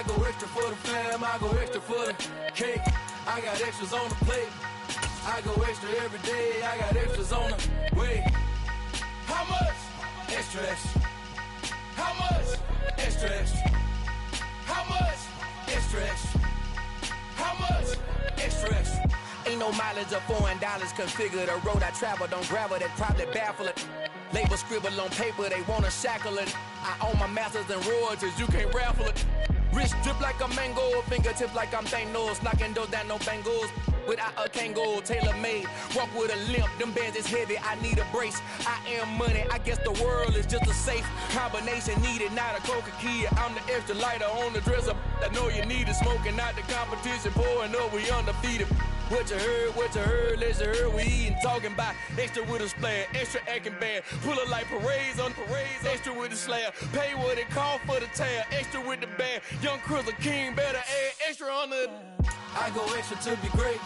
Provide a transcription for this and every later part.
I go extra for the fam, I go extra for the cake. I got extras on the plate. I go extra every day, I got extras on the way. How much? Extra, extra. How much? Extra, extra. How much? Extra, extra. How much? Extra, extra. Ain't no mileage of $4 configure the road I travel. Don't gravel, that probably baffle it. Label scribble on paper, they wanna shackle it. I own my masters and royalties, you can't raffle it. Wrist drip like a mango, fingertips like I'm Thanos. Knocking those down, no bangles. Without a Kango, tailor-made. Walk with a limp, them bands is heavy, I need a brace. I am money, I guess the world is just a safe combination needed, not a Coca-Cola. I'm the extra lighter on the dresser. I know you need it, smoking out the competition, pouring up, we undefeated. What you heard, let's heard, we eating, talking about extra with a splash, extra acting bad, pull it like parades on parades, extra with the slab, pay what it cost for the tab, extra with the band, young Crizzle King, better add extra on the. I go extra to be great,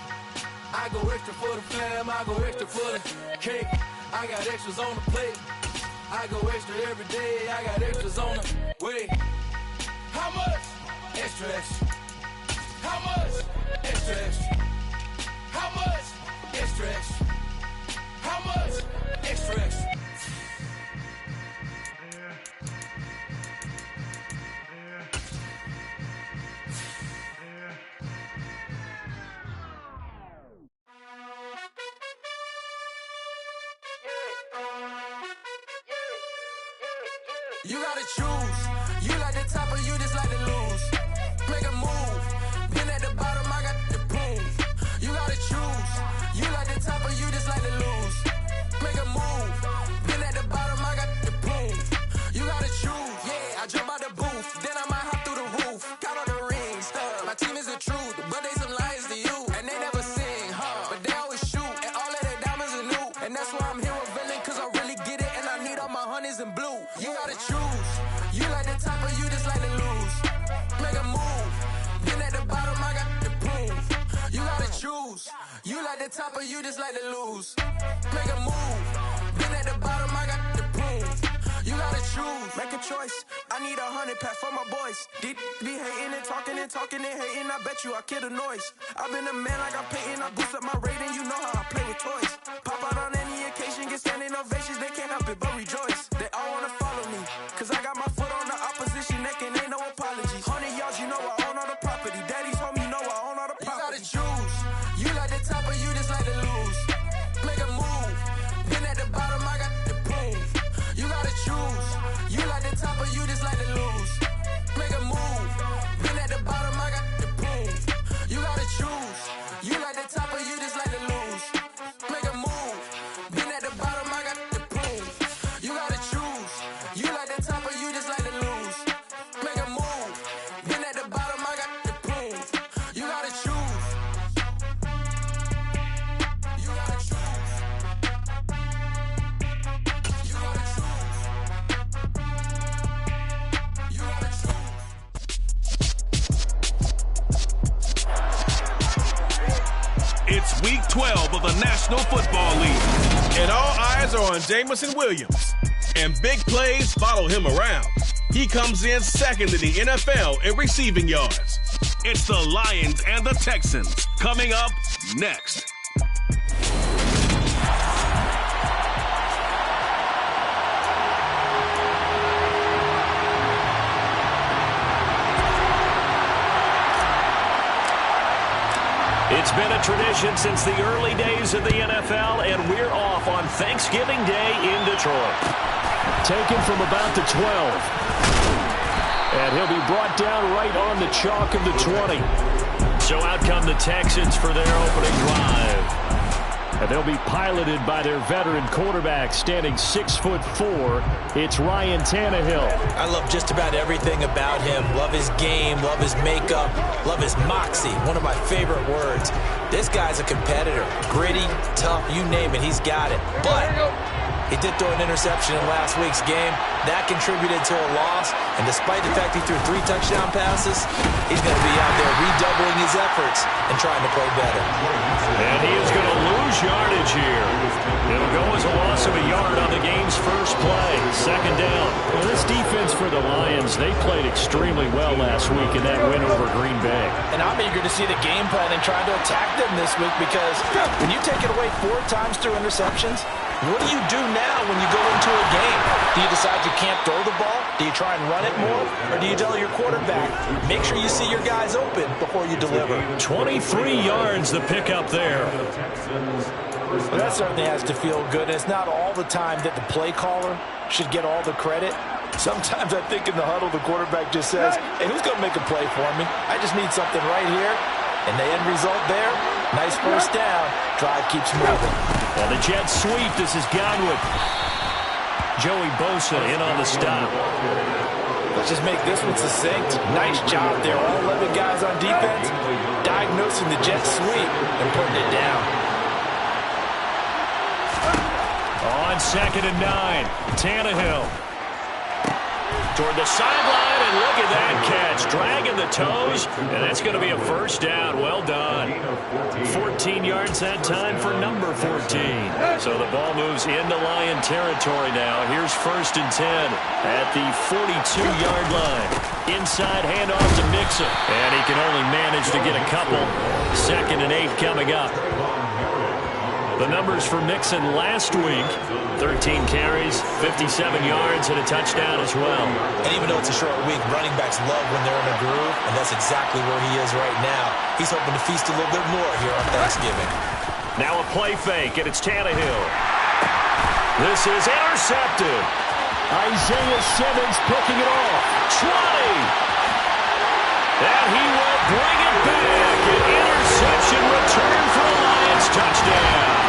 I go extra for the fam, I go extra for the cake, I got extras on the plate, I go extra every day, I got extras on the way. How much? Extra, extra. How much? Extra, extra. How much? Extra, extra. How much? Extra, extra. You gotta choose. You like the top or you just like to lose. Make a move. Been at the bottom, I got the boom. You gotta choose. You like the top or you just like to lose. Make a move. Been at the bottom, I got the boom. You gotta choose. Yeah, I jump out the booth. Then I might hop through the roof. Count all the rings. My team is the truth, but they some liars to you. And they never sing, but they always shoot. And all of their diamonds are new. And that's why I'm here with villain, cause I really get it. And I need all my honeys in blue. You gotta choose. You like the top or you just like to lose. Make a move. Been at the bottom, I got the boom. You gotta choose. You like the top or you just like to lose. Make a move. Been at the bottom, I got the boom. You gotta choose. Make a choice. I need 100 pack for my boys. Be hating and talking and hating. I bet you I kill the noise. I've been a man like I'm Peyton. I boost up my rating. You know how I play with toys. Pop out on any occasion, get standing ovations. They can't help it but rejoice. They all wanna follow me, cause I got my foot on the opposition neck and ain't no apologies. 100 yards, you know I own all the property. Daddy's home, you know I own all the property. You gotta choose. You like the top or you just like to lose. Make a move. Been at the bottom, I got the boom. You gotta choose. You like the top or you just like to lose. Make a move. Been at the bottom, I got the boom. You gotta choose. You like the top or you just like to lose. Make a move. Been at the bottom, I got the boom. You gotta choose. You like the top or you just like to lose. Make a move. Been at the bottom, I got the boom. You gotta choose. You gotta choose. You gotta choose. You gotta choose. It's week 12 of the National Football League, and all eyes are on Jameson Williams. And big plays follow him around. He comes in second in the NFL in receiving yards. It's the Lions and the Texans coming up next. It's been a tradition since the early days of the NFL, and we're off on Thanksgiving Day in Detroit. Taken from about the 12. And he'll be brought down right on the chalk of the 20. So out come the Texans for their opening drive. And they'll be piloted by their veteran quarterback, standing 6'4". It's Ryan Tannehill. I love just about everything about him. Love his game, love his makeup, love his moxie. One of my favorite words. This guy's a competitor. Gritty, tough, you name it, he's got it. But He did throw an interception in last week's game. That contributed to a loss. And despite the fact he threw 3 touchdown passes, he's going to be out there redoubling his efforts and trying to play better. And he is going to lose yardage here. It'll go as a loss of a yard on the game's first play. Second down. Well, this defense for the Lions, they played extremely well last week in that win over Green Bay. And I'm eager to see the game plan and trying to attack them this week, because when you take it away 4 times through interceptions, what do you do now when you go into a game? Do you decide you can't throw the ball? Do you try and run it more? Or do you tell your quarterback, make sure you see your guys open before you deliver? 23 yards the pickup there. Well, that certainly has to feel good. It's not all the time that the play caller should get all the credit. Sometimes I think in the huddle, the quarterback just says, hey, who's going to make a play for me? I just need something right here. And the end result there, nice first down. Drive keeps moving. And the jet sweep, this is Godwin. Joey Bosa in on the stop. Let's just make this one succinct. Nice job there. All 11 guys on defense diagnosing the jet sweep and putting it down. On 2nd and 9, Tannehill. Toward the sideline, and look at that catch. Dragging the toes, and that's going to be a first down. Well done. 14 yards that time for number 14. So the ball moves into Lion territory now. Here's 1st and 10 at the 42-yard line. Inside handoff to Mixon, and he can only manage to get a couple. 2nd and 8 coming up. The numbers for Mixon last week, 13 carries, 57 yards, and a touchdown as well. And even though it's a short week, running backs love when they're in a groove, and that's exactly where he is right now. He's hoping to feast a little bit more here on Thanksgiving. Now a play fake, and it's Tannehill. This is intercepted. Isaiah Simmons picking it off. 20. And he will bring it back. An interception return for a Lions touchdown.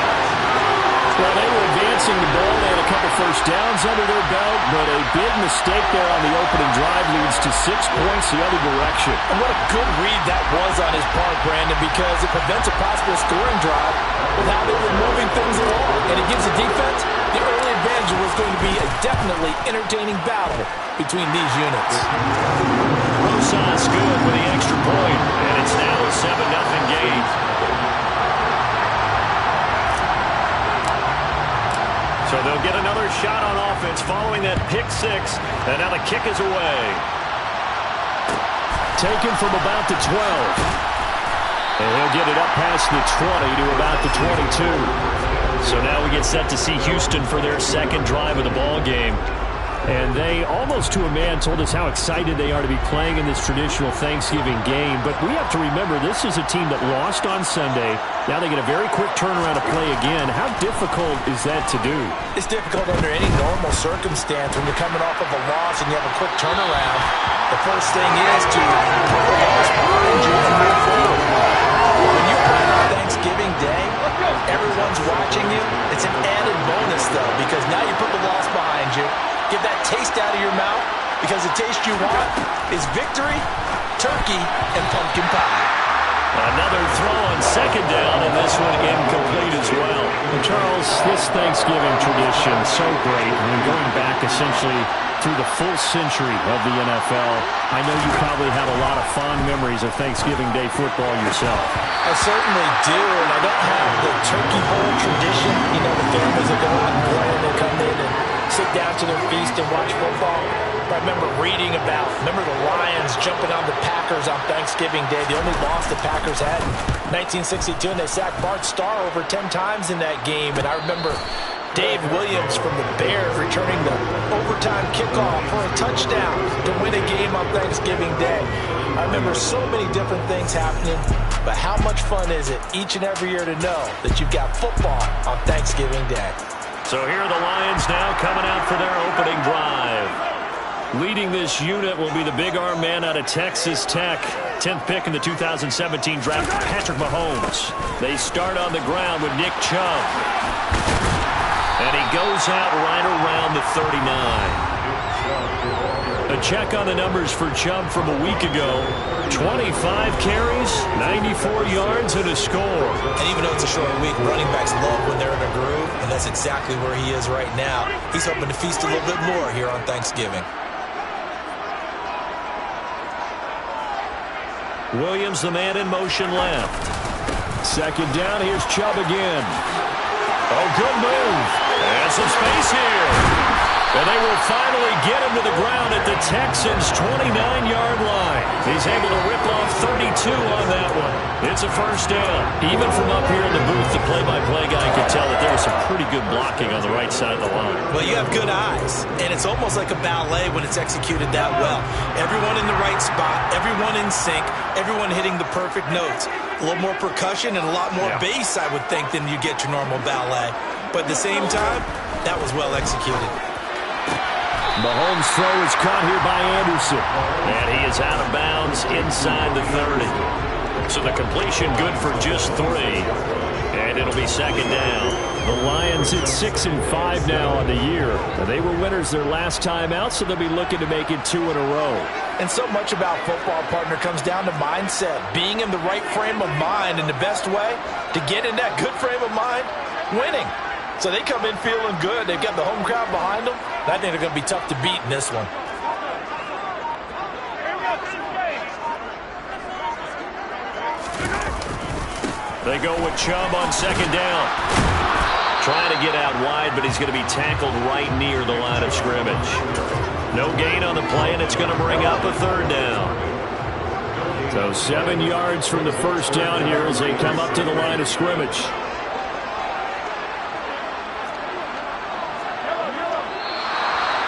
Well, they were advancing the ball. They had a couple first downs under their belt, but a big mistake there on the opening drive leads to 6 points the other direction. And what a good read that was on his part, Brandon, because it prevents a possible scoring drive with how they were moving things along. And it gives the defense the early advantage. Was going to be a definitely entertaining battle between these units. Rosas good with the extra point, and it's now a 7-0 game. So they'll get another shot on offense following that pick 6, and now the kick is away. Taken from about the 12. And he'll get it up past the 20 to about the 22. So now we get set to see Houston for their second drive of the ball game. And they, almost to a man, told us how excited they are to be playing in this traditional Thanksgiving game. But we have to remember, this is a team that lost on Sunday. Now they get a very quick turnaround to play again. How difficult is that to do? It's difficult under any normal circumstance when you're coming off of a loss and you have a quick turnaround. The first thing is to put the loss behind you and move forward. When you're playing on Thanksgiving Day, everyone's watching you. It's an added bonus, though, because now you put the loss behind you. Get that taste out of your mouth, because the taste you want is victory, turkey, and pumpkin pie. Another throw on 2nd down, and this one incomplete as well. And Charles, this Thanksgiving tradition, so great. I mean, going back essentially through the full century of the NFL, I know you probably have a lot of fond memories of Thanksgiving Day football yourself. I certainly do, and I don't have the turkey bowl tradition. You know, the families that go out and play, and they come in and sit down to their feast and watch football. But I remember reading about, the Lions jumping on the Packers on Thanksgiving Day. The only loss the Packers had in 1962, and they sacked Bart Starr over 10 times in that game. And I remember Dave Williams from the Bears returning the overtime kickoff for a touchdown to win a game on Thanksgiving Day. I remember so many different things happening, but how much fun is it each and every year to know that you've got football on Thanksgiving Day? So here are the Lions now coming out for their opening drive. Leading this unit will be the big arm man out of Texas Tech. 10th pick in the 2017 draft, Patrick Mahomes. They start on the ground with Nick Chubb. And he goes out right around the 39. A check on the numbers for Chubb from a week ago. 25 carries, 94 yards, and a score. And even though it's a short week, running backs love when they're in a groove, and that's exactly where he is right now. He's hoping to feast a little bit more here on Thanksgiving. Williams, the man in motion left. Second down, here's Chubb again. Oh, good move. And some space here. And they will finally get him to the ground at the Texans' 29-yard line. He's able to rip off 32 on that one. It's a first down. Even from up here in the booth, the play-by-play guy could tell that there was some pretty good blocking on the right side of the line. Well, you have good eyes, and it's almost like a ballet when it's executed that well. Everyone in the right spot, everyone in sync, everyone hitting the perfect notes. A little more percussion and a lot more bass, I would think, than you get your normal ballet. But at the same time, that was well executed. Mahomes' throw is caught here by Anderson. And he is out of bounds inside the 30. So the completion good for just 3. And it'll be second down. The Lions at 6-5 now on the year. They were winners their last time out, so they'll be looking to make it 2 in a row. And so much about football, partner, comes down to mindset. Being in the right frame of mind, and the best way to get in that good frame of mind, winning. So they come in feeling good. They've got the home crowd behind them. I think they're going to be tough to beat in this one. They go with Chubb on second down. Trying to get out wide, but he's going to be tackled right near the line of scrimmage. No gain on the play, and it's going to bring up a third down. So 7 yards from the first down here as they come up to the line of scrimmage.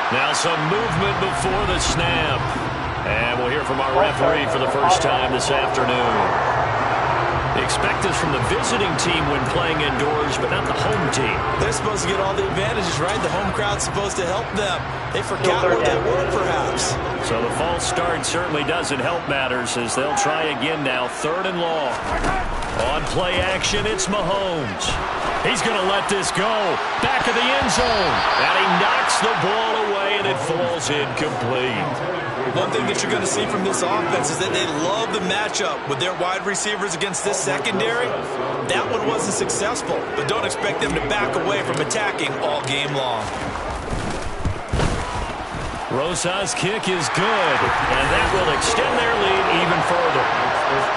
Now some movement before the snap. And we'll hear from our referee for the first time this afternoon. Expect this from the visiting team when playing indoors, but not the home team. They're supposed to get all the advantages, right? The home crowd's supposed to help them. They forgot what they were, perhaps. So the false start certainly doesn't help matters as they'll try again now. 3rd and long. On play action, it's Mahomes. He's going to let this go. Back of the end zone. And he knocks the ball away, and it falls incomplete. One thing that you're going to see from this offense is that they love the matchup with their wide receivers against this secondary. That one wasn't successful, but don't expect them to back away from attacking all game long. Rosa's kick is good, and that will extend their lead even further.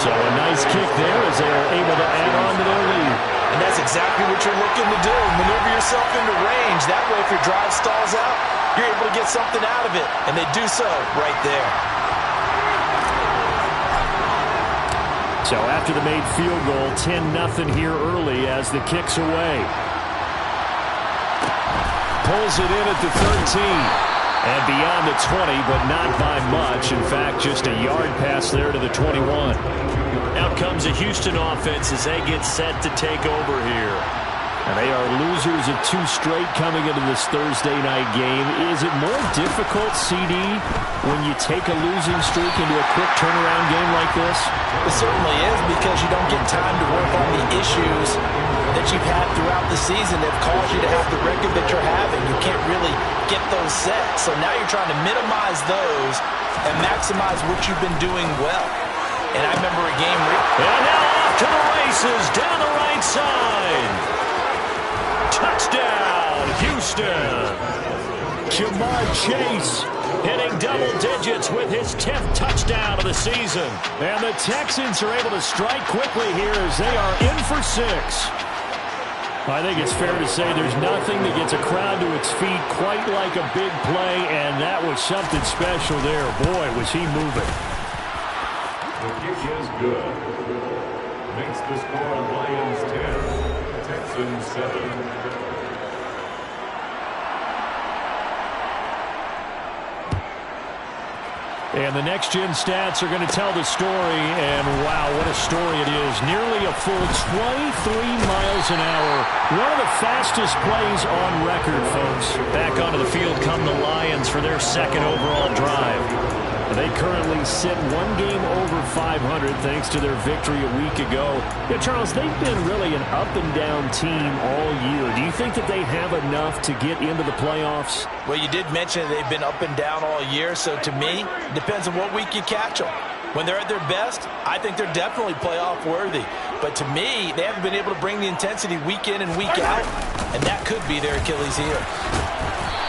So a nice kick there as they are able to add on to their lead. And that's exactly what you're looking to do. Maneuver yourself into range. That way, if your drive stalls out, you're able to get something out of it. And they do so right there. So after the made field goal, 10-0 here early as the kick's away. Pulls it in at the 13. And beyond the 20, but not by much. In fact, just a yard pass there to the 21. Out comes a Houston offense as they get set to take over here. And they are losers of 2 straight coming into this Thursday night game. Is it more difficult, CD, when you take a losing streak into a quick turnaround game like this? It certainly is, because you don't get time to work on the issues that you've had throughout the season that have caused you to have the record that you're having. You can't really get those set. So now you're trying to minimize those and maximize what you've been doing well. And I remember a game... And now off to the races down the right side. Touchdown, Houston. Jamar Chase hitting double digits with his 10th touchdown of the season. And the Texans are able to strike quickly here as they are in for 6. I think it's fair to say there's nothing that gets a crowd to its feet quite like a big play, and that was something special there. Boy, was he moving. The kick is good. Makes the score Lions 10, Texans 7. And the next-gen stats are going to tell the story, and wow, what a story it is. Nearly a full 23 miles an hour. One of the fastest plays on record, folks. Back onto the field come the Lions for their 2nd overall drive. They currently sit one game over 500 thanks to their victory a week ago. Yeah, Charles, they've been really an up-and-down team all year. Do you think that they have enough to get into the playoffs? Well, you did mention they've been up and down all year, so to me, it depends on what week you catch them. When they're at their best, I think they're definitely playoff worthy. But to me, they haven't been able to bring the intensity week in and week out, and that could be their Achilles heel.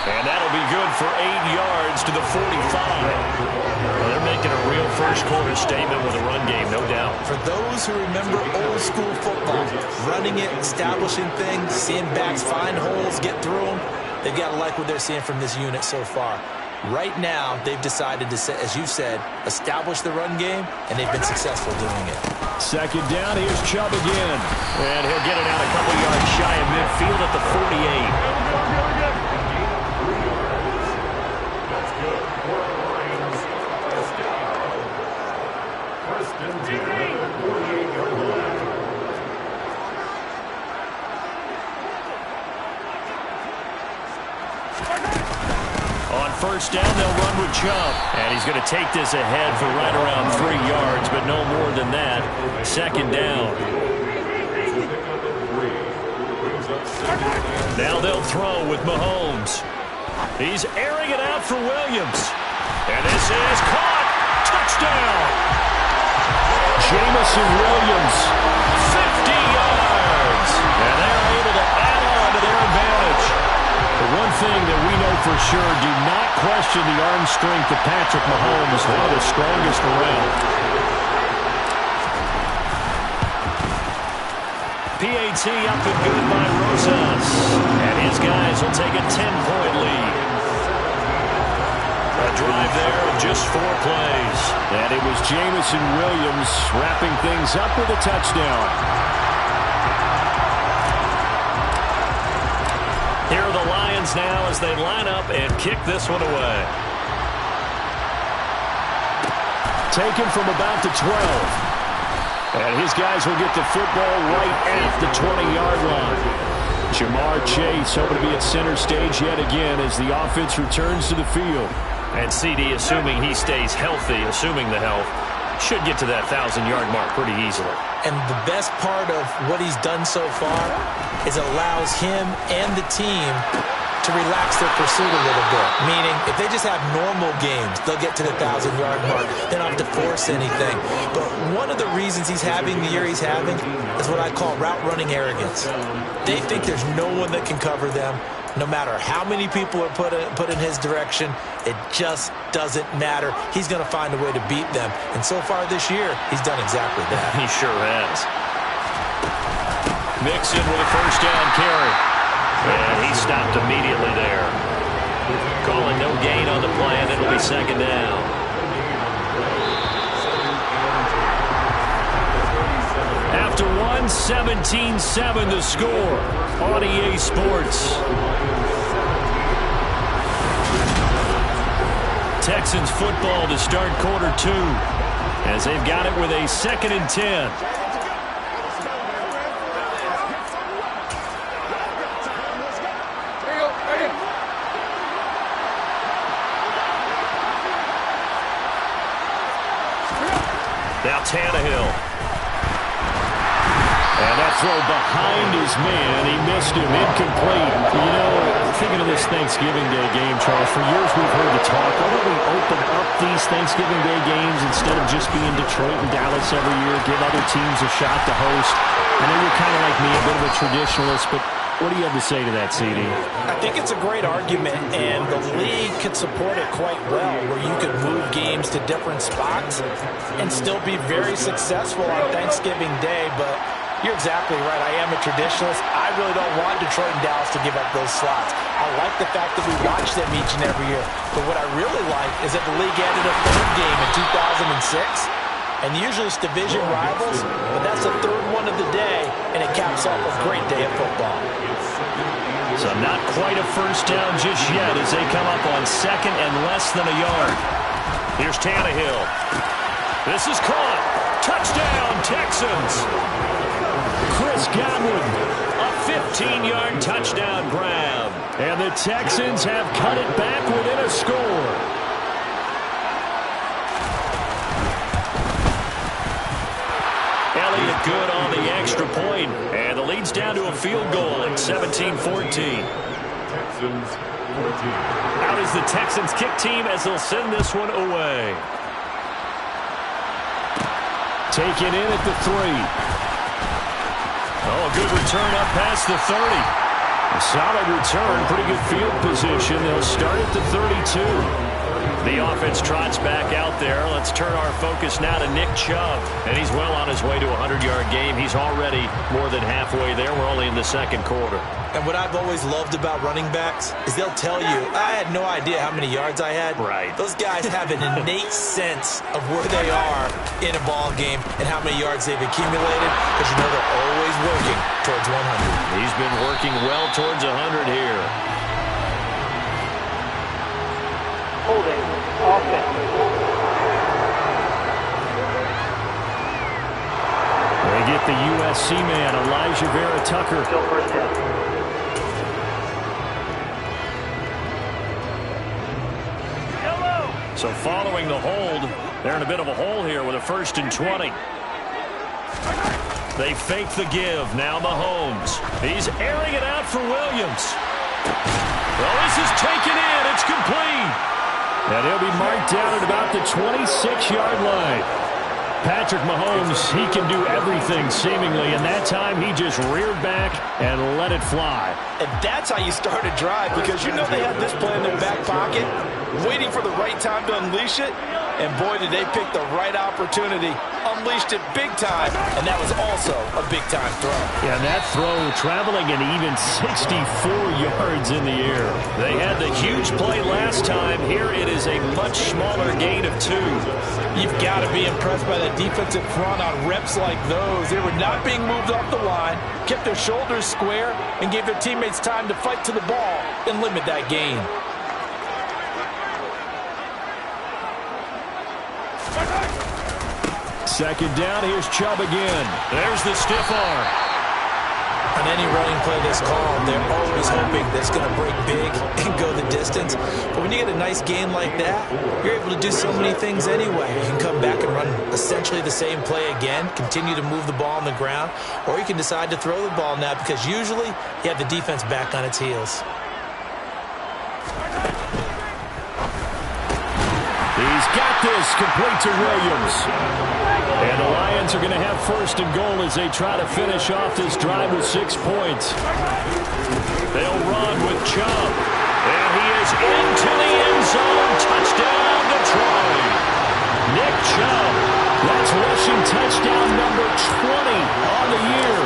And that'll be good for 8 yards to the 45. Well, they're making a real first-quarter statement with a run game, no doubt. For those who remember old-school football, running it, establishing things, seeing backs find holes, get through them, they've got to like what they're seeing from this unit so far. Right now, they've decided to, as you said, establish the run game, and they've been successful doing it. Second down, here's Chubb again. And he'll get it out a couple yards shy of midfield at the 48. On first down, they'll run with Chubb. And he's going to take this ahead for right around 3 yards, but no more than that. Second down. Now they'll throw with Mahomes. He's airing it out for Williams. And this is caught. Touchdown. Jamison Williams. 50 yards. And they're able to add on to their advantage. The one thing that we know for sure, do not question the arm strength of Patrick Mahomes, one of the strongest around. PAT up and good by Rosas. And his guys will take a 10-point lead. A drive there of just 4 plays. And it was Jamison Williams wrapping things up with a touchdown. Here are the Lions now as they line up and kick this one away. Taken from about the 12. And his guys will get the football right at the 20-yard line. Jamar Chase hoping to be at center stage yet again as the offense returns to the field. And CD, assuming he stays healthy, assuming the health, should get to that 1,000-yard mark pretty easily. And the best part of what he's done so far is it allows him and the team to relax their pursuit a little bit. Meaning, if they just have normal games, they'll get to the 1,000-yard mark. They don't have to force anything. But one of the reasons he's having the year he's having is what I call route running arrogance. They think there's no one that can cover them. No matter how many people are put in his direction, it just doesn't matter. He's going to find a way to beat them. And so far this year, he's done exactly that. He sure has. Mixon with a first down carry. And he stopped immediately there. Calling no gain on the play, and it'll be second down. After 17-7 to score on EA Sports. Texans football to start quarter 2 as they've got it with a 2nd and 10. Now Tannehill. And that throw behind his man. He missed him. Incomplete. You know, thinking of this Thanksgiving Day game, Charles, for years we've heard the talk. Why don't we open up these Thanksgiving Day games instead of just being Detroit and Dallas every year, give other teams a shot to host? I know you're kind of like me, a bit of a traditionalist, but what do you have to say to that, CD? I think it's a great argument, and the league could support it quite well, where you could move games to different spots and still be very successful on Thanksgiving Day, but you're exactly right. I am a traditionalist. I really don't want Detroit and Dallas to give up those slots. I like the fact that we watch them each and every year. But what I really like is that the league added a 3rd game in 2006. And usually it's division rivals, but that's the 3rd one of the day, and it caps off a great day of football. So not quite a first down just yet as they come up on 2nd and less than a yard. Here's Tannehill. This is caught. Touchdown, Texans. Chris Godwin, a 15-yard touchdown grab. And the Texans have cut it back within a score. good on the extra point, and the lead's down to a field goal at 17-14. Texans 14. Out is the Texans kick team as they'll send this one away. Taken in at the 3. Oh, a good return up past the 30. A solid return, pretty good field position. They'll start at the 32. The offense trots back out there. Let's turn our focus now to Nick Chubb. And he's well on his way to a 100-yard game. He's already more than halfway there. We're only in the second quarter. And what I've always loved about running backs is they'll tell you, I had no idea how many yards I had. Right. Those guys have an innate sense of where they are in a ball game and how many yards they've accumulated, because you know they're always working towards 100. He's been working well towards 100 here. Holding offense. They get the USC man, Elijah Vera Tucker. Still first down. So following the hold, they're in a bit of a hole here with a 1st and 20. They fake the give. Now Mahomes. He's airing it out for Williams. Well, this is taken in. It's complete. And he'll be marked down at about the 26-yard line. Patrick Mahomes, he can do everything seemingly, and that time he just reared back and let it fly. And that's how you start a drive, because you know they had this play in their back pocket, waiting for the right time to unleash it. And boy, did they pick the right opportunity. Unleashed it big time, and that was also a big-time throw. Yeah, and that throw traveling an even 64 yards in the air. They had the huge play last time. Here it is a much smaller gain of 2. You've got to be impressed by that defensive front on reps like those. They were not being moved off the line, kept their shoulders square, and gave their teammates time to fight to the ball and limit that gain. Second down, here's Chubb again. There's the stiff arm. On any running play that's called, they're always hoping that's going to break big and go the distance. But when you get a nice gain like that, you're able to do so many things anyway. You can come back and run essentially the same play again, continue to move the ball on the ground, or you can decide to throw the ball now, because usually you have the defense back on its heels. He's got this, complete to Williams. And the Lions are going to have 1st and goal as they try to finish off this drive with 6 points. They'll run with Chubb. And he is into the end zone. Touchdown, Detroit. Nick Chubb. That's rushing touchdown number 20 on the year,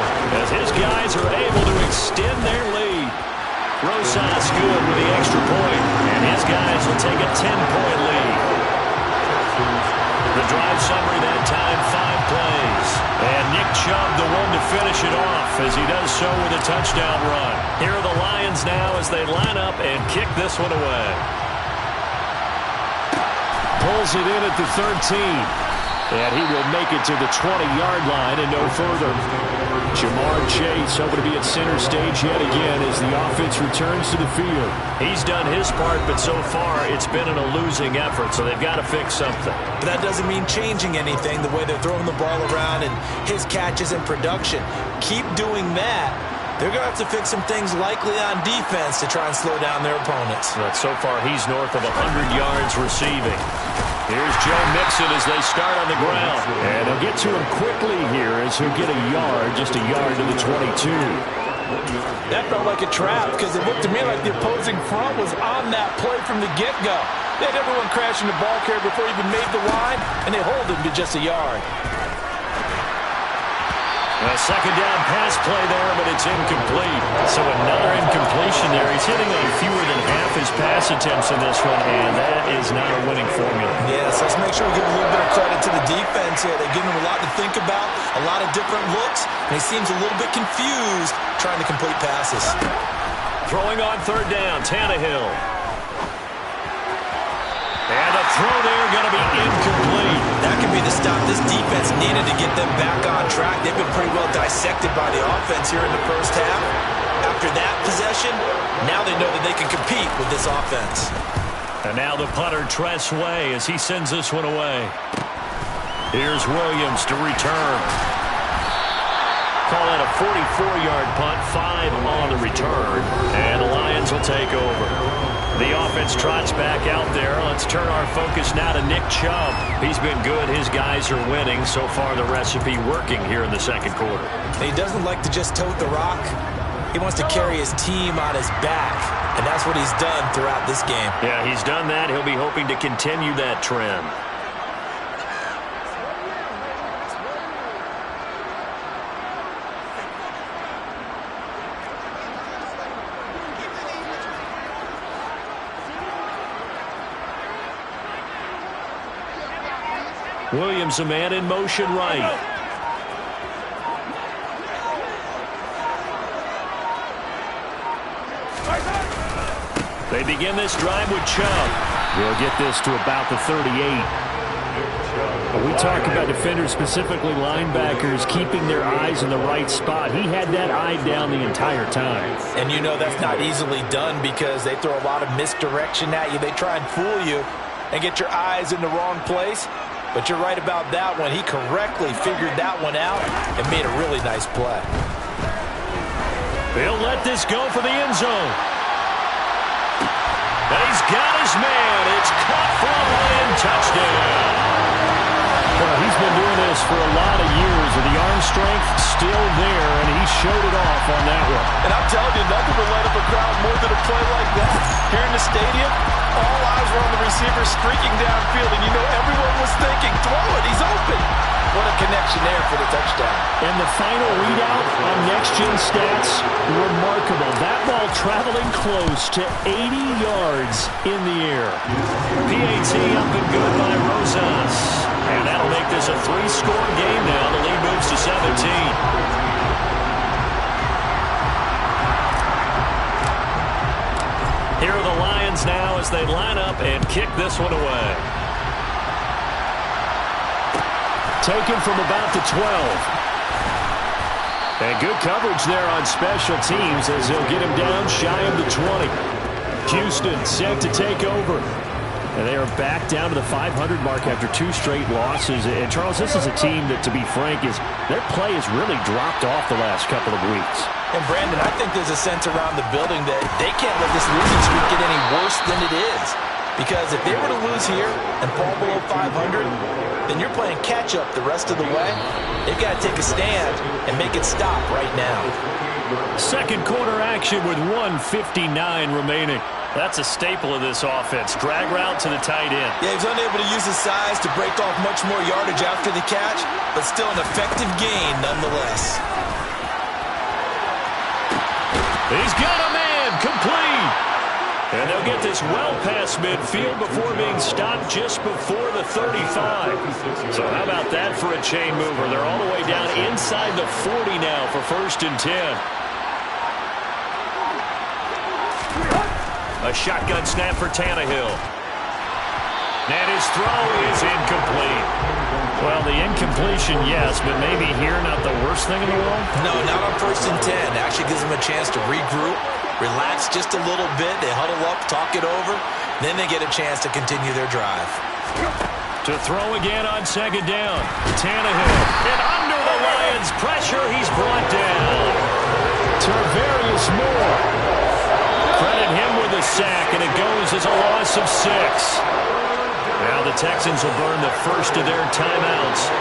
as his guys are able to extend their lead. Rosas good with the extra point, and his guys will take a 10-point lead. The drive summary that time, 5 plays. And Nick Chubb the one to finish it off as he does so with a touchdown run. Here are the Lions now as they line up and kick this one away. Pulls it in at the 13. And he will make it to the 20-yard line and no further. Jamar Chase hoping to be at center stage yet again as the offense returns to the field. He's done his part, but so far it's been a losing effort, so they've got to fix something. But that doesn't mean changing anything, the way they're throwing the ball around and his catches and production. Keep doing that. They're going to have to fix some things likely on defense to try and slow down their opponents. But so far he's north of 100 yards receiving. Here's Joe Mixon as they start on the ground. And they'll get to him quickly here as he'll get a yard, just a yard to the 22. That felt like a trap, because it looked to me like the opposing front was on that play from the get-go. They had everyone crashing the ball carrier before he even made the line, and they hold him to just a yard. A second down pass play there, but it's incomplete. So another incompletion there. He's hitting on fewer than half his pass attempts in this one, and that is not a winning formula. Yes, let's make sure we give a little bit of credit to the defense here. They give him a lot to think about, a lot of different looks, and he seems a little bit confused trying to complete passes. Throwing on 3rd down, Tannehill. And a throw there going to be incomplete. That could be the stop this defense needed to get them back on track. They've been pretty well dissected by the offense here in the first half. After that possession, now they know that they can compete with this offense. And now the punter, Tress Way, as he sends this one away. Here's Williams to return. Call that a 44-yard punt, 5 on the return, and the Lions will take over. The offense trots back out there. Let's turn our focus now to Nick Chubb. He's been good. His guys are winning. So far, the recipe working here in the second quarter. He doesn't like to just tote the rock. He wants to carry his team on his back, and that's what he's done throughout this game. Yeah, he's done that. He'll be hoping to continue that trend. Williams, a man in motion right. They begin this drive with Chubb. He'll get this to about the 38. We talk about defenders, specifically linebackers, keeping their eyes in the right spot. He had that eye down the entire time. And you know that's not easily done because they throw a lot of misdirection at you. They try and fool you and get your eyes in the wrong place. But you're right about that one. He correctly figured that one out and made a really nice play. He'll let this go for the end zone. And he's got his man. It's caught for a Lion touchdown. Well, he's been doing this for a lot of years, and the arm strength still there, and he showed it off on that one. And I'm telling you, nothing will light up a crowd more than a play like that. Here in the stadium, all eyes were on the receiver streaking downfield, and you know everyone was thinking, throw it, he's open. What a connection there for the touchdown. And the final readout on next-gen stats, remarkable. That ball traveling close to 80 yards in the air. PAT up and good by Rosas. And that'll make this a 3-score game now. The lead moves to 17. Here are the Lions now as they line up and kick this one away. Taken from about the 12. And good coverage there on special teams as they'll get him down shy of the 20. Houston set to take over. And they are back down to the 500 mark after 2 straight losses. And, Charles, this is a team that, to be frank, their play has really dropped off the last couple of weeks. And, Brandon, I think there's a sense around the building that they can't let this losing streak get any worse than it is. Because if they were to lose here and fall below 500, then you're playing catch-up the rest of the way. They've got to take a stand and make it stop right now. Second quarter action with 1:59 remaining. That's a staple of this offense. Drag route to the tight end. Yeah, he's unable to use his size to break off much more yardage after the catch, but still an effective gain nonetheless. He's got a man complete. And they'll get this well past midfield before being stopped just before the 35. So how about that for a chain mover? They're all the way down inside the 40 now for 1st and 10. A shotgun snap for Tannehill. And his throw is incomplete. Well, the incompletion, yes, but maybe here not the worst thing in the world? No, not on 1st and 10. Actually gives them a chance to regroup, relax just a little bit. They huddle up, talk it over. Then they get a chance to continue their drive. To throw again on 2nd down. Tannehill. And under the Lions' pressure, he's brought down. Tarvarius Moore. Credit him with a sack, and it goes as a loss of 6. Now the Texans will burn the first of their timeouts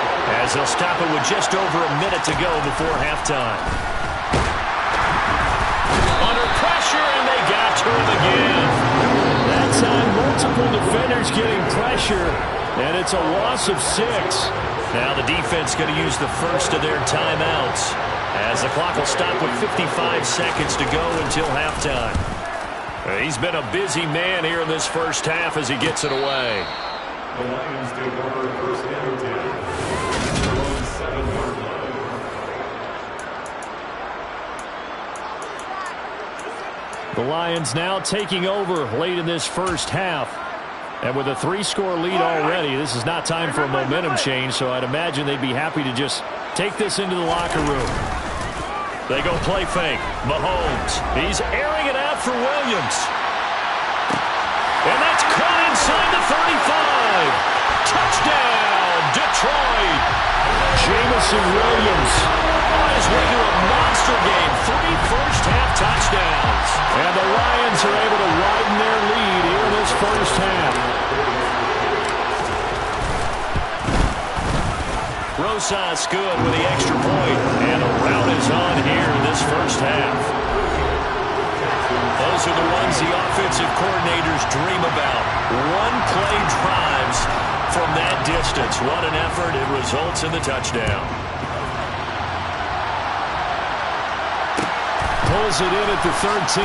as they'll stop it with just over a minute to go before halftime. Under pressure, and they got to him again. That time, multiple defenders getting pressure, and it's a loss of 6. Now the defense going to use the first of their timeouts as the clock will stop with 55 seconds to go until halftime. He's been a busy man here in this first half as he gets it away. The Lions take over 1st and 10. Their own 7-yard line. The Lions now taking over late in this first half. And with a 3-score lead already, this is not time for a momentum change, so I'd imagine they'd be happy to just take this into the locker room. They go play fake. Mahomes. He's airing it out for Williams. And that's caught inside the 35. Touchdown, Detroit. Jameson Jameson Williams on his way to a monster game. 3 first-half touchdowns. And the Lions are able to widen their lead here in this first half. Rosas good with the extra point. And a rout is on here in this first half. Those are the ones the offensive coordinators dream about. One-play drives from that distance. What an effort. It results in the touchdown. Pulls it in at the 13.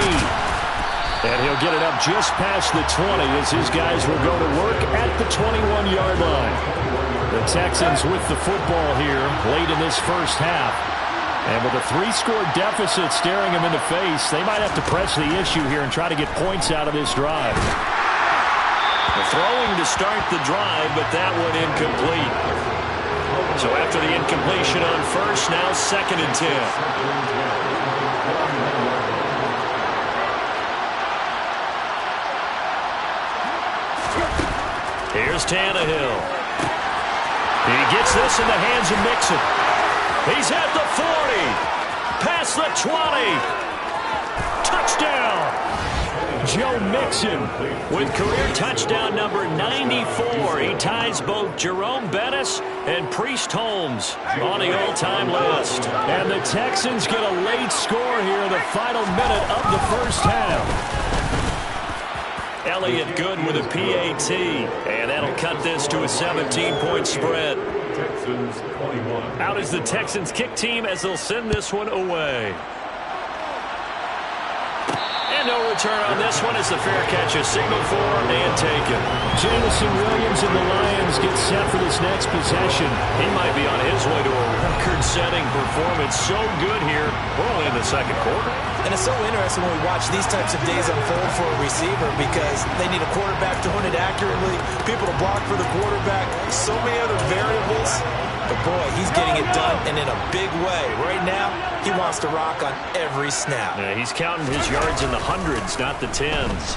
And he'll get it up just past the 20 as his guys will go to work at the 21-yard line. The Texans with the football here late in this first half. And with a 3-score deficit staring them in the face, they might have to press the issue here and try to get points out of this drive. Throwing to start the drive, but that one incomplete. So after the incompletion on first, now 2nd and 10. Here's Tannehill. He gets this in the hands of Mixon. He's at the 40. Past the 20. Touchdown. Joe Mixon with career touchdown number 94. He ties both Jerome Bettis and Priest Holmes on the all-time list. And the Texans get a late score here in the final minute of the first half. Elliott good with a PAT, and that'll cut this to a 17-point spread. Out is the Texans kick team as they'll send this one away. And no return on this one as the fair catch is signaled for and taken. Jameson Williams and the Lions get set for this next possession. He might be on his way to a record-setting performance. So good here early in the second quarter. And it's so interesting when we watch these types of days unfold for a receiver because they need a quarterback throwing it accurately, people to block for the quarterback, so many other variables. But, boy, he's getting it done and in a big way. Right now, he wants to rock on every snap. Yeah, he's counting his yards in the hundreds, not the tens.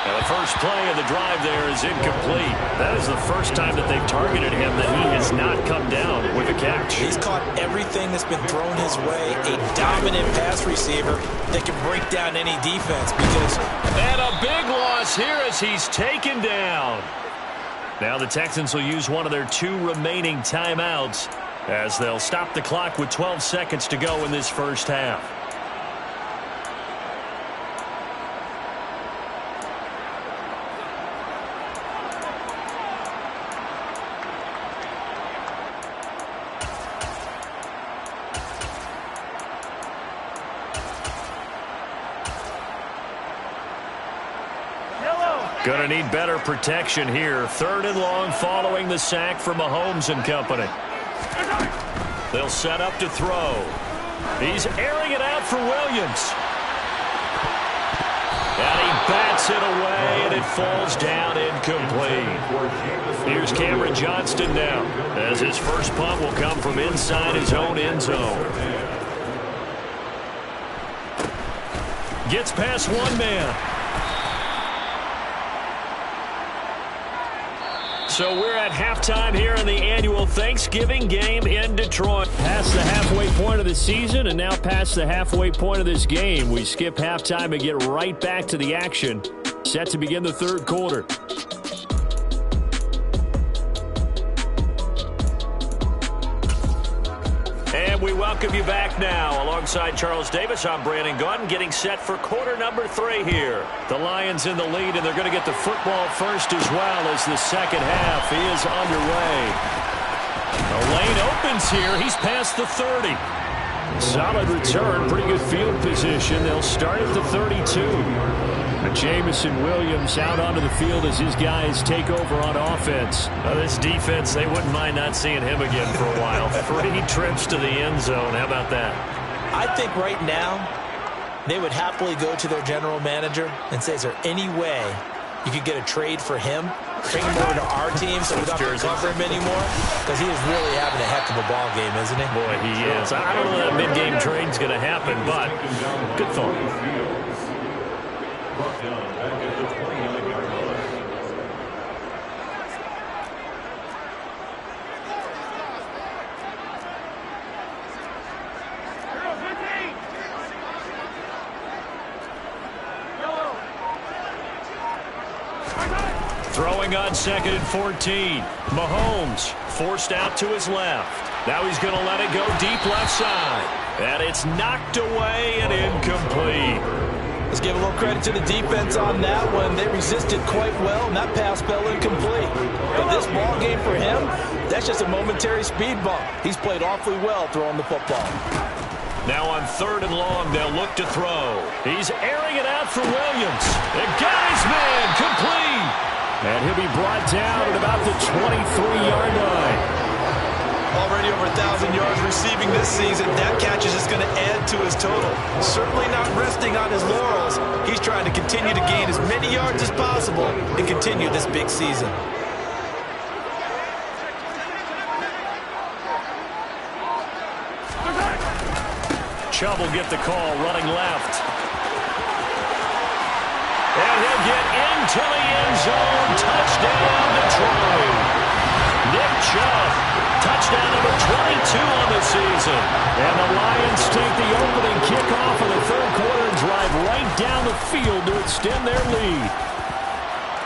Now, the first play of the drive there is incomplete. That is the first time that they've targeted him that he has not come down with a catch. He's caught everything that's been thrown his way. A dominant pass receiver that can break down any defense because... And a big loss here as he's taken down. Now the Texans will use one of their 2 remaining timeouts as they'll stop the clock with 12 seconds to go in this first half. Going to need better protection here. 3rd and long following the sack from Mahomes and company. They'll set up to throw. He's airing it out for Williams. And he bats it away, and it falls down incomplete. Here's Cameron Johnston now, as his first punt will come from inside his own end zone. Gets past one man. So we're at halftime here in the annual Thanksgiving game in Detroit. Past the halfway point of the season and now past the halfway point of this game. We skip halftime and get right back to the action. Set to begin the 3rd quarter. And we welcome you back now. Alongside Charles Davis, I'm Brandon Gunn, getting set for quarter number 3 here. The Lions in the lead, and they're going to get the football first as well as the second half is underway. The lane opens here. He's past the 30. Solid return, pretty good field position. They'll start at the 32. Jameson Williams out onto the field as his guys take over on offense. This defense, they wouldn't mind not seeing him again for a while. 3 trips to the end zone. How about that? I think right now they would happily go to their general manager and say, is there any way you could get a trade for him? Bring him over to our team so we don't have to cover him anymore? Because he is really having a heck of a ball game, isn't he? Boy, he is. I don't know that mid-game trade's going to happen, but good thought. Throwing on 2nd and 14. Mahomes forced out to his left. Now he's going to let it go deep left side. And it's knocked away and incomplete. Let's give a little credit to the defense on that one. They resisted quite well, and that pass fell incomplete. But this ball game for him, that's just a momentary speed bump. He's played awfully well throwing the football. Now on 3rd and long, they'll look to throw. He's airing it out for Williams. It got his man complete. And he'll be brought down at about the 23-yard line. Already over 1,000 yards receiving this season. That catch is just going to add to his total. Certainly not resting on his laurels. He's trying to continue to gain as many yards as possible and continue this big season. Chubb will get the call, running left. And he'll get into the end zone. Touchdown, Detroit. Nick Chubb, touchdown number 22 on the season. And the Lions take the opening kickoff of the 3rd quarter and drive right down the field to extend their lead.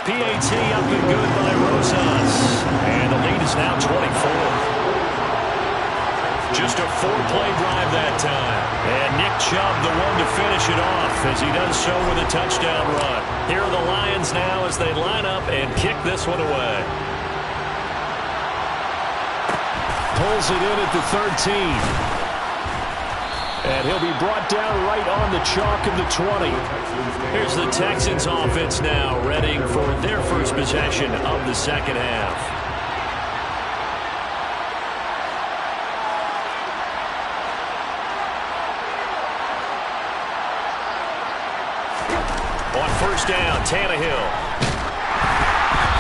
PAT up and good by Rosas. And the lead is now 24. Just a 4-play drive that time. And Nick Chubb, the one to finish it off, as he does so with a touchdown run. Here are the Lions now as they line up and kick this one away. Pulls it in at the 13. And he'll be brought down right on the chalk of the 20. Here's the Texans offense now, ready for their first possession of the second half. On 1st down, Tannehill.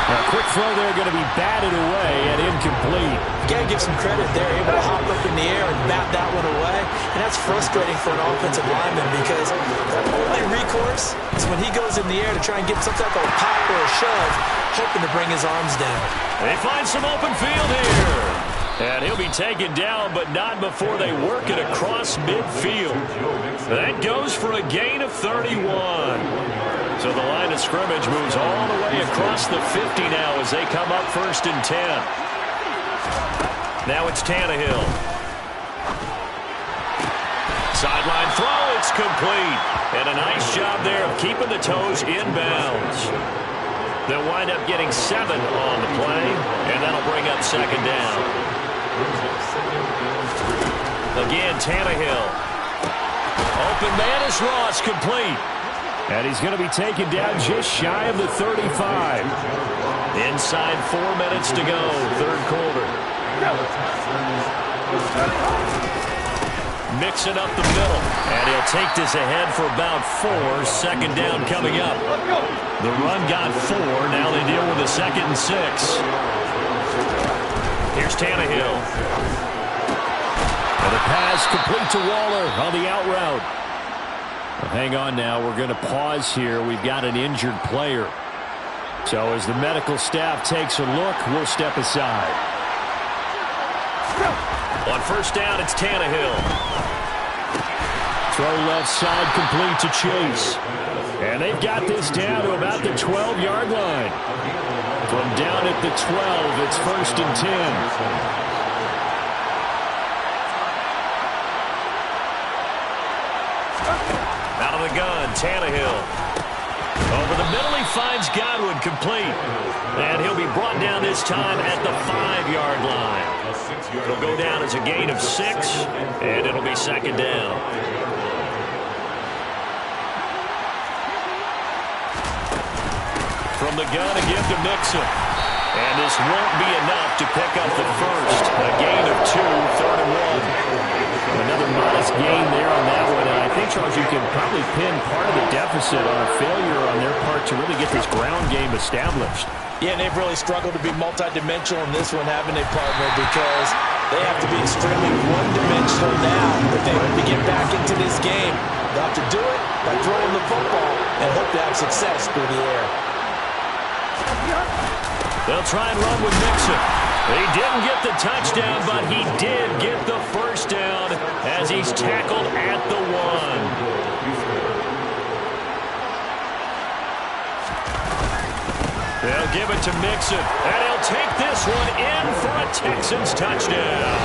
A quick throw there going to be batted away and incomplete. Got to give some credit there, able to hop up in the air and bat that one away. And that's frustrating for an offensive lineman because that only recourse is when he goes in the air to try and get some type of pop or a shove, hoping to bring his arms down. They find some open field here. And he'll be taken down, but not before they work it across midfield. That goes for a gain of 31. So the line of scrimmage moves all the way across the 50 now as they come up 1st and 10. Now it's Tannehill. Sideline throw, it's complete. And a nice job there of keeping the toes inbounds. They'll wind up getting 7 on the play, and that'll bring up 2nd down. Again, Tannehill. Open man is Ross, complete. And he's going to be taken down just shy of the 35. Inside 4 minutes to go, 3rd quarter. Mixing up the middle. And he'll take this ahead for about 4. 2nd down coming up. The run got 4. Now they deal with a 2nd and 6. Here's Tannehill. And the pass complete to Waller on the out route. Well, hang on now. We're going to pause here. We've got an injured player. So as the medical staff takes a look, we'll step aside. On 1st down, it's Tannehill. Throw left side complete to Chase. And they've got this down to about the 12-yard line. From down at the 12, it's 1st and 10. Out of the gun, Tannehill. Over the middle, he finds Godwin, complete. And he'll be brought down this time at the 5-yard line. It'll go down as a gain of 6, and it'll be 2nd down. From the gun again to Mixon. And this won't be enough to pick up the first. A gain of 2, 3rd and 1. Another modest gain there on that one. And I think, Charles, you can probably pin part of the deficit on a failure on their part to really get this ground game established. Yeah, and they've really struggled to be multidimensional in this one, haven't they, partner? Because they have to be extremely one-dimensional now if they hope to get back into this game. They'll have to do it by throwing the football and hope to have success through the air. They'll try and run with Mixon. He didn't get the touchdown, but he did get the first down as he's tackled at the 1. They'll give it to Mixon, and he'll take this one in for a Texans touchdown.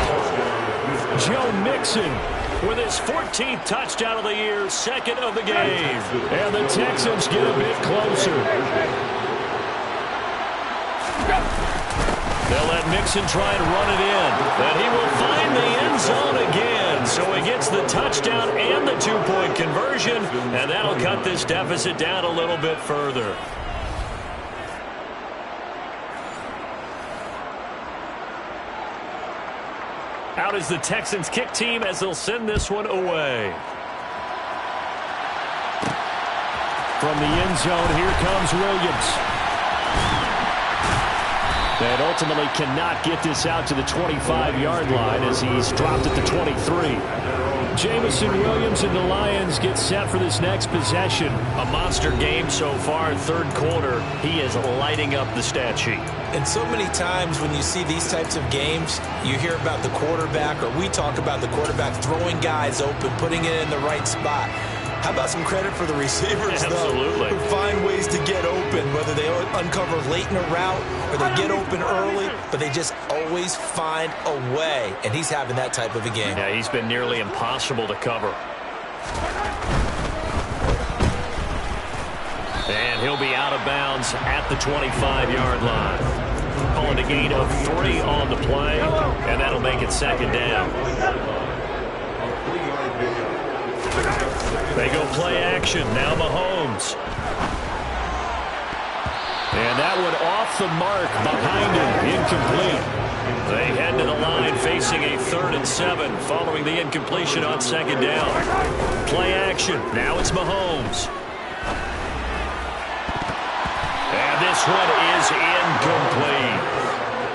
Joe Mixon with his 14th touchdown of the year, second of the game. And the Texans get a bit closer. They'll let Mixon try and run it in. And he will find the end zone again. So he gets the touchdown and the 2-point conversion. And that'll cut this deficit down a little bit further. Out is the Texans kick team as they'll send this one away. From the end zone, here comes Williams. And ultimately cannot get this out to the 25-yard line as he's dropped at the 23. Jamison Williams and the Lions get set for this next possession. A monster game so far, third quarter. He is lighting up the stat sheet. And so many times when you see these types of games, you hear about the quarterback, or we talk about the quarterback throwing guys open, putting it in the right spot. How about some credit for the receivers, Absolutely. though, who find ways to get open, whether they uncover late in a route or they get open early, but they just always find a way, and he's having that type of a game. Yeah, he's been nearly impossible to cover. And he'll be out of bounds at the 25-yard line. Calling a gain of 3 on the play, and that'll make it second down. They go play action. Now Mahomes. And that one off the mark behind him. Incomplete. They head to the line facing a 3rd and 7 following the incompletion on second down. Play action. Now it's Mahomes. And this one is incomplete.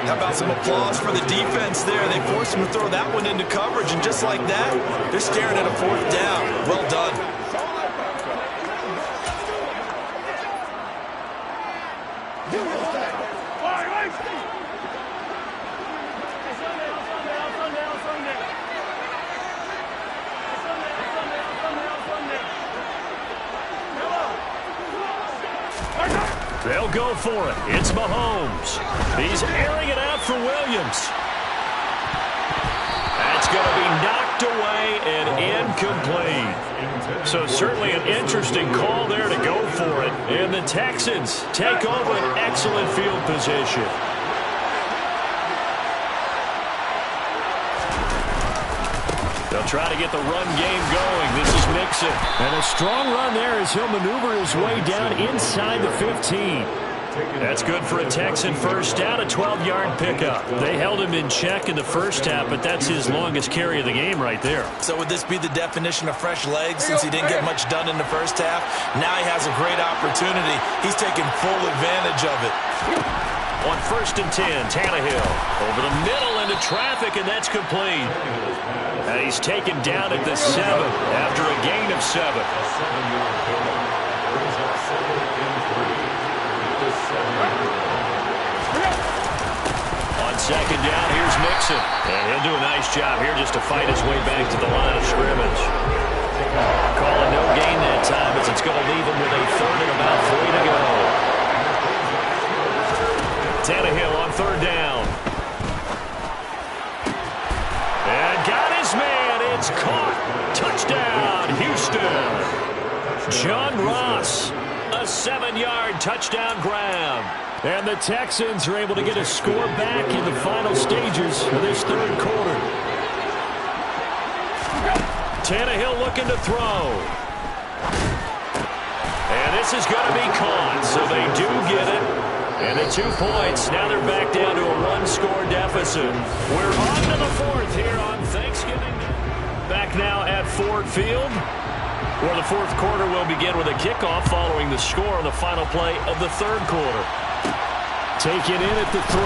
How about some applause for the defense there? They forced him to throw that one into coverage, and just like that, they're staring at a 4th down. Well done. They'll go for it. It's Mahomes. He's airing it out for Williams. That's going to be knocked away and incomplete. So certainly an interesting call there to go for it. And the Texans take over an excellent field position. They'll try to get the run game going. This is Mixon. And a strong run there as he'll maneuver his way down inside the 15. That's good for a Texan first down, a 12-yard pickup. They held him in check in the first half, but that's his longest carry of the game right there. So would this be the definition of fresh legs since he didn't get much done in the first half? Now he has a great opportunity. He's taking full advantage of it. On 1st and 10, Tannehill over the middle into traffic, and that's complete. And he's taken down at the 7 after a gain of 7. On second down, here's Mixon. And he'll do a nice job here just to fight his way back to the line of scrimmage. Calling no gain that time as it's going to leave him with a 3rd and about 3 to go. Tannehill on 3rd down. And got his man. It's caught. Touchdown, Houston. John Ross, a 7-yard touchdown grab. And the Texans are able to get a score back in the final stages of this 3rd quarter. Tannehill looking to throw. And this is going to be caught, so they do get it. And at 2 points, now they're back down to a 1-score deficit. We're on to the 4th here on Thanksgiving. Back now at Ford Field, where the 4th quarter will begin with a kickoff following the score on the final play of the 3rd quarter. Taken in at the 3.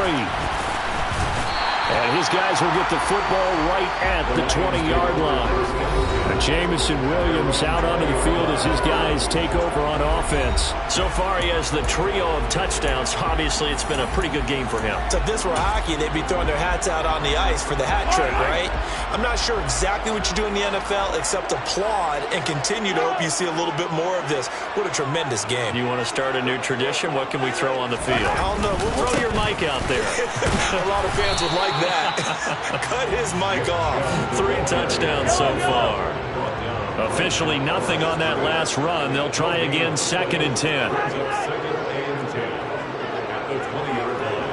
And his those guys will get the football right at the 20-yard line. And Jameson Williams out onto the field as his guys take over on offense. So far, he has the trio of touchdowns. Obviously, it's been a pretty good game for him. So if this were hockey, they'd be throwing their hats out on the ice for the hat trick, right? I'm not sure exactly what you do in the NFL except applaud and continue to hope you see a little bit more of this. What a tremendous game. You want to start a new tradition? What can we throw on the field? I don't know. Throw your mic out there. A lot of fans would like that. Cut his mic off. 3 touchdowns so far. Officially nothing on that last run. They'll try again, 2nd and 10. Second and 10 at the 20-yard line.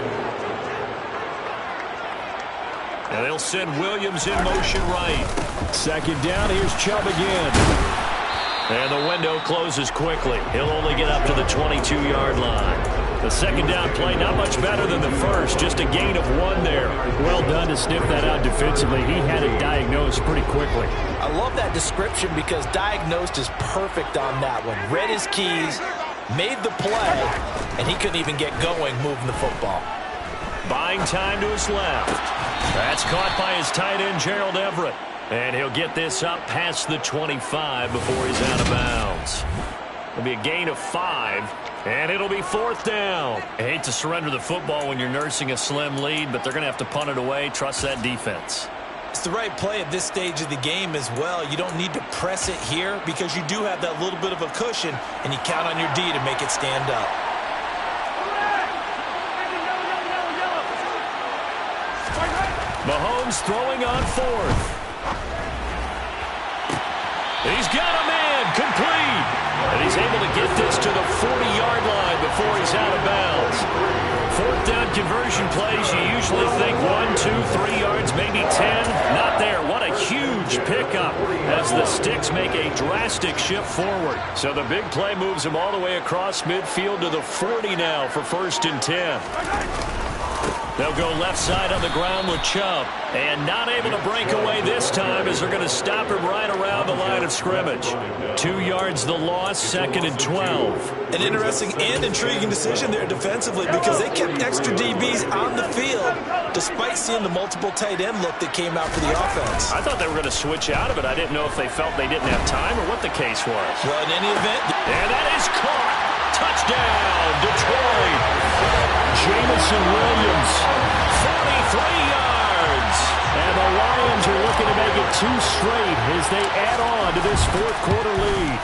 And they'll send Williams in motion right. 2nd down, here's Chubb again. And the window closes quickly. He'll only get up to the 22-yard line. The 2nd down play, not much better than the first. Just a gain of 1 there. Well done to sniff that out defensively. He had it diagnosed pretty quickly. I love that description because diagnosed is perfect on that one. Read his keys, made the play, and he couldn't even get going moving the football. Buying time to his left. That's caught by his tight end, Gerald Everett. And he'll get this up past the 25 before he's out of bounds. It'll be a gain of 5. And it'll be 4th down. I hate to surrender the football when you're nursing a slim lead, but they're going to have to punt it away. Trust that defense. It's the right play at this stage of the game as well. You don't need to press it here because you do have that little bit of a cushion, and you count on your D to make it stand up. Mahomes throwing on 4th. He's got a man complete. And he's able to get this to the 40-yard line before he's out of bounds. 4th down conversion plays, you usually think 1, 2, 3 yards, maybe 10. Not there. What a huge pickup as the sticks make a drastic shift forward. So the big play moves him all the way across midfield to the 40 now for 1st and 10. They'll go left side on the ground with Chubb. And not able to break away this time as they're going to stop him right around the line of scrimmage. 2 yards the loss, 2nd and 12. An interesting and intriguing decision there defensively because they kept extra DBs on the field despite seeing the multiple tight end look that came out for the offense. I thought they were going to switch out of it. I didn't know if they felt they didn't have time or what the case was. Well, in any event. And that is caught. Touchdown, Detroit. Jameson Williams. 43 yards. And the Lions are looking to make it 2 straight as they add on to this 4th quarter lead.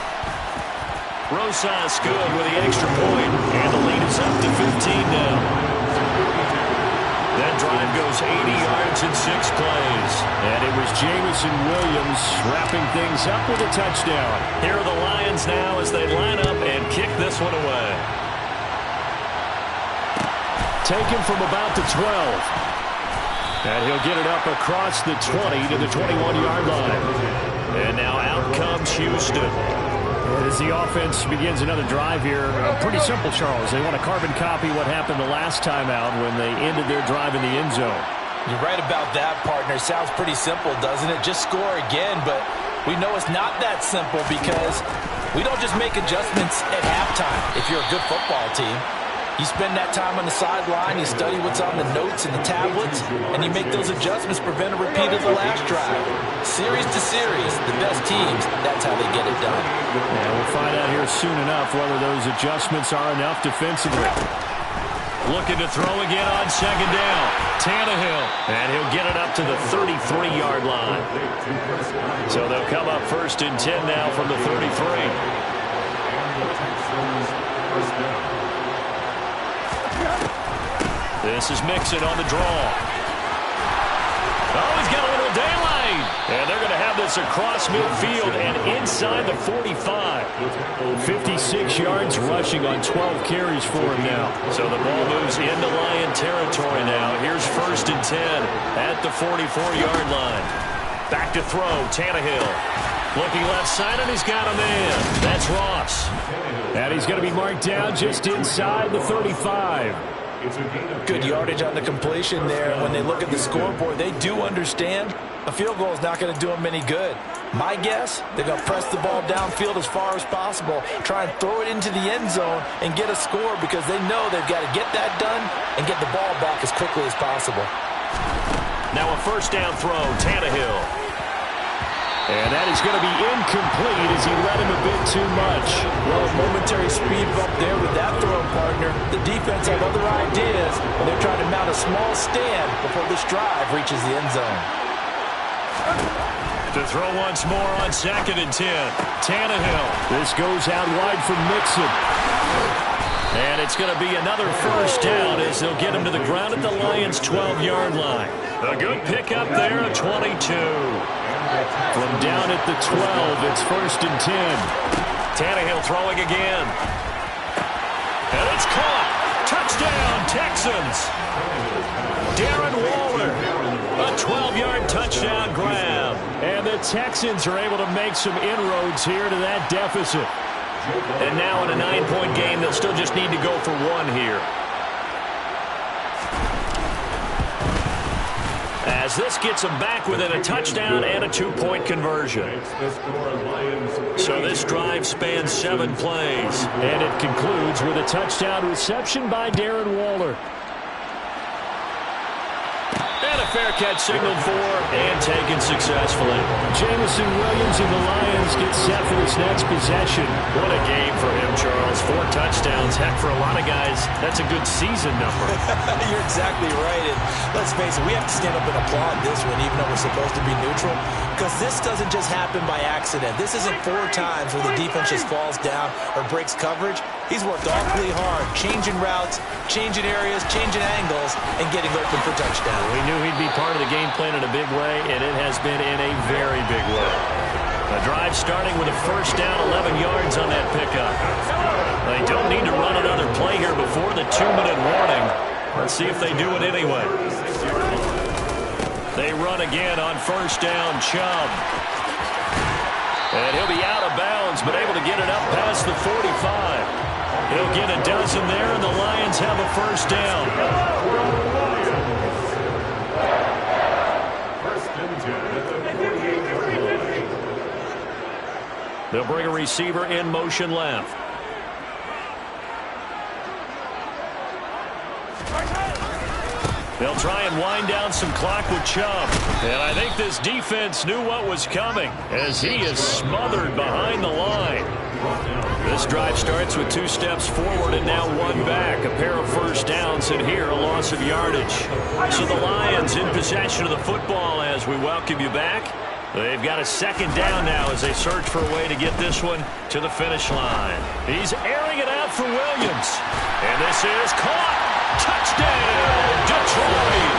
Rosas good with the extra point, and the lead is up to 15 now. That drive goes 80 yards in 6 plays. And it was Jameson Williams wrapping things up with a touchdown. Here are the Lions now as they line up and kick this one away. Taken from about the 12. And he'll get it up across the 20 to the 21-yard line. And now out comes Houston. And as the offense begins another drive here, pretty simple, Charles. They want to carbon copy what happened the last time out when they ended their drive in the end zone. You're right about that, partner. Sounds pretty simple, doesn't it? Just score again, but we know it's not that simple because we don't just make adjustments at halftime if you're a good football team. You spend that time on the sideline, you study what's on the notes and the tablets, and you make those adjustments, prevent a repeat of the last drive. Series to series, the best teams, that's how they get it done. Yeah, we'll find out here soon enough whether those adjustments are enough defensively. Looking to throw again on 2nd down. Tannehill. And he'll get it up to the 33-yard line. So they'll come up 1st and 10 now from the 33. This is Mixon on the draw. Oh, he's got a little daylight. And they're going to have this across midfield and inside the 45. 56 yards rushing on 12 carries for him now. So the ball moves into Lion territory now. Here's 1st and 10 at the 44-yard line. Back to throw, Tannehill. Looking left side, and he's got a man. That's Ross. And he's going to be marked down just inside the 35. Good yardage on the completion there. When they look at the scoreboard, they do understand a field goal is not going to do them any good. My guess, they're going to press the ball downfield as far as possible, try and throw it into the end zone and get a score because they know they've got to get that done and get the ball back as quickly as possible. Now a first down throw, Tannehill. And that is going to be incomplete as he led him a bit too much. Well, a momentary speed bump there with that throw, partner. The defense have other ideas, and they're trying to mount a small stand before this drive reaches the end zone. To throw once more on 2nd and 10. Tannehill. This goes out wide from Mixon. And it's going to be another first down as they'll get him to the ground at the Lions' 12-yard line. A good pickup there, a 22. From down at the 12, it's 1st and 10. Tannehill throwing again. And it's caught. Touchdown, Texans. Darren Waller. A 12-yard touchdown grab. And the Texans are able to make some inroads here to that deficit. And now in a 9-point game, they'll still just need to go for 1 here. As this gets them back within a touchdown and a 2-point conversion. So this drive spans 7 plays. And it concludes with a touchdown reception by Darren Waller. And a fair catch signaled for and taken successfully. Jameson Williams and the Lions get set for this next possession. What a game for him, Charles. 4 touchdowns. Heck, for a lot of guys, that's a good season number. You're exactly right. And let's face it, we have to stand up and applaud this one, even though we're supposed to be neutral, because this doesn't just happen by accident. This isn't 4 times where the defense just falls down or breaks coverage. He's worked awfully hard, changing routes, changing areas, changing angles, and getting open for touchdown. We knew he'd be part of the game plan in a big way, and it has been in a very big way. A drive starting with a first down, 11 yards on that pickup. They don't need to run another play here before the 2-minute warning. Let's see if they do it anyway. They run again on first down, Chubb. And he'll be out of bounds, but able to get it up past the 45. He'll get a dozen there, and the Lions have a first down. They'll bring a receiver in motion left. They'll try and wind down some clock with Chubb. And I think this defense knew what was coming as he is smothered behind the line. This drive starts with 2 steps forward and now 1 back. A pair of first downs, and here a loss of yardage. So the Lions in possession of the football as we welcome you back. They've got a 2nd down now as they search for a way to get this one to the finish line. He's airing it out for Williams. And this is caught. Touchdown, Detroit.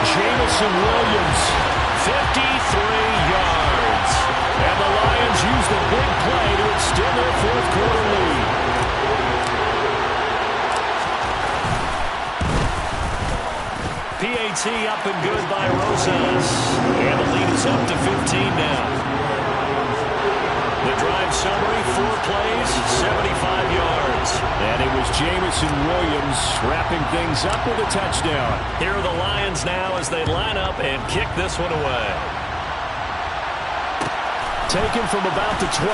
Jameson Williams, 53 yards. And the Lions use the big play to extend their 4th quarter lead. PAT up and good by Rosas. And the lead is up to 15 now. The drive summary, 4 plays, 75 yards. And it was Jameson Williams wrapping things up with a touchdown. Here are the Lions now as they line up and kick this one away. Taken from about the 12.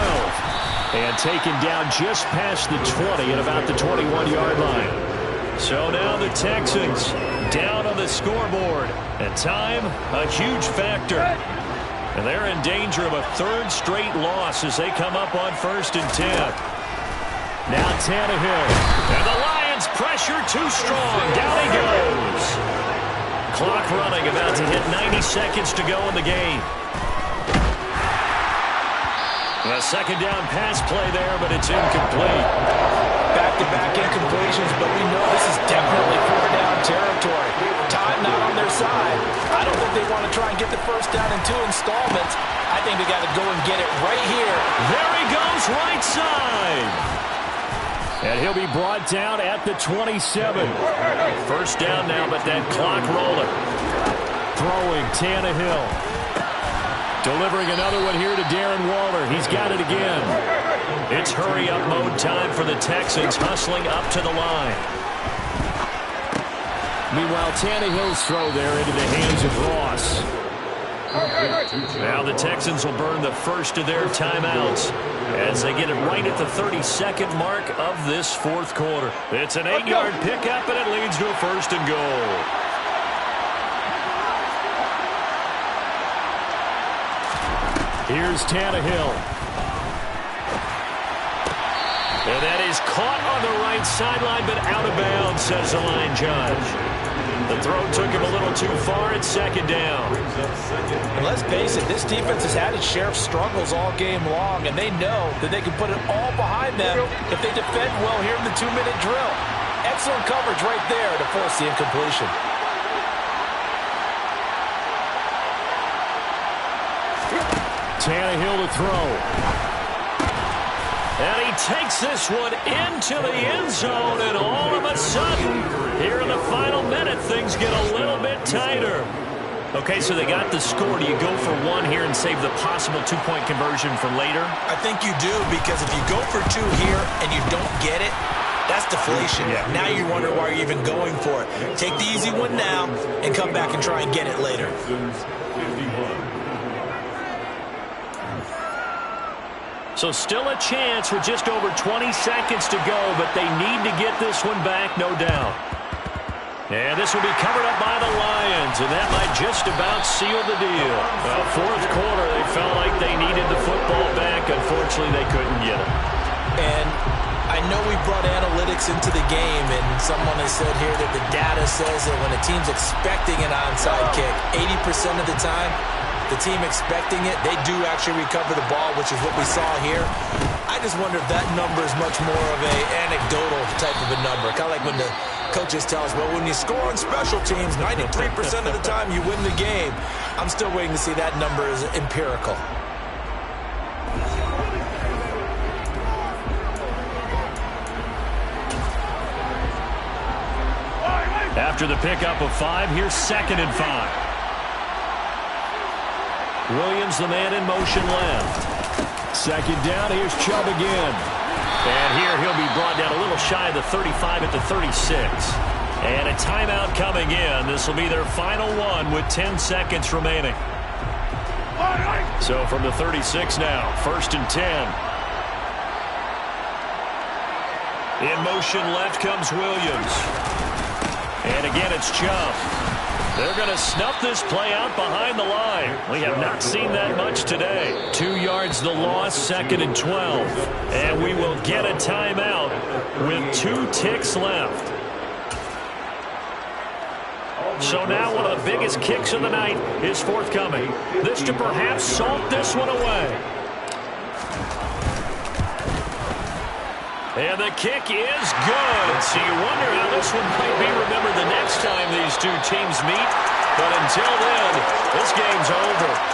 And taken down just past the 20 at about the 21-yard line. So now the Texans down on the scoreboard. And time, a huge factor. And they're in danger of a 3rd straight loss as they come up on 1st and 10. Now Tannehill. And the Lions pressure too strong. Down he goes. Clock running, about to hit 90 seconds to go in the game. A 2nd down pass play there, but it's incomplete. Back-to-back incompletions, but we know this is definitely 4th down territory. Time not on their side. I don't think they want to try and get the first down in 2 installments. I think they got to go and get it right here. There he goes, right side. And he'll be brought down at the 27. First down now, but that clock rolling. Throwing Tannehill. Delivering another one here to Darren Waller. He's got it again. It's hurry-up mode time for the Texans, hustling up to the line. Meanwhile, Tannehill's throw there into the hands of Ross. Now the Texans will burn the first of their timeouts as they get it right at the 32nd mark of this 4th quarter. It's an 8-yard pickup, and it leads to a 1st and goal. Here's Tannehill. And that is caught on the right sideline, but out of bounds, says the line judge. The throw took him a little too far. It's second down. And let's face it, this defense has had its share of struggles all game long, and they know that they can put it all behind them if they defend well here in the 2-minute drill. Excellent coverage right there to force the incompletion. Tannehill to throw. And he takes this one into the end zone, and all of a sudden, here in the final minute, things get a little bit tighter. Okay, so they got the score. Do you go for one here and save the possible two-point conversion for later? I think you do, because if you go for two here and you don't get it, that's deflation. Yeah. Now you wonder why you're even going for it. Take the easy one now and come back and try and get it later. So still a chance with just over 20 seconds to go, but they need to get this one back, no doubt. And this will be covered up by the Lions, and that might just about seal the deal. Well, fourth quarter, they felt like they needed the football back. Unfortunately, they couldn't get it. And I know we brought analytics into the game, and someone has said here that the data says that when a team's expecting an onside kick, 80% of the time, the team expecting it, they do actually recover the ball, which is what we saw here. I just wonder if that number is much more of a anecdotal type of a number. Kind of like when the coaches tell us, well, when you score on special teams, 93% of the time you win the game. I'm still waiting to see that number is empirical. After the pickup of 5, here's 2nd and 5. Williams, the man in motion left. Second down, here's Chubb again. And here he'll be brought down a little shy of the 35 at the 36. And a timeout coming in. This will be their final one with 10 seconds remaining. So from the 36 now, 1st and 10. In motion left comes Williams. And again, it's Chubb. They're going to snuff this play out behind the line. We have not seen that much today. 2 yards the loss, 2nd and 12. And we will get a timeout with 2 ticks left. So now one of the biggest kicks of the night is forthcoming. This to perhaps salt this one away. And the kick is good. So you wonder how this one might be remembered the next time these two teams meet. But until then, this game's over.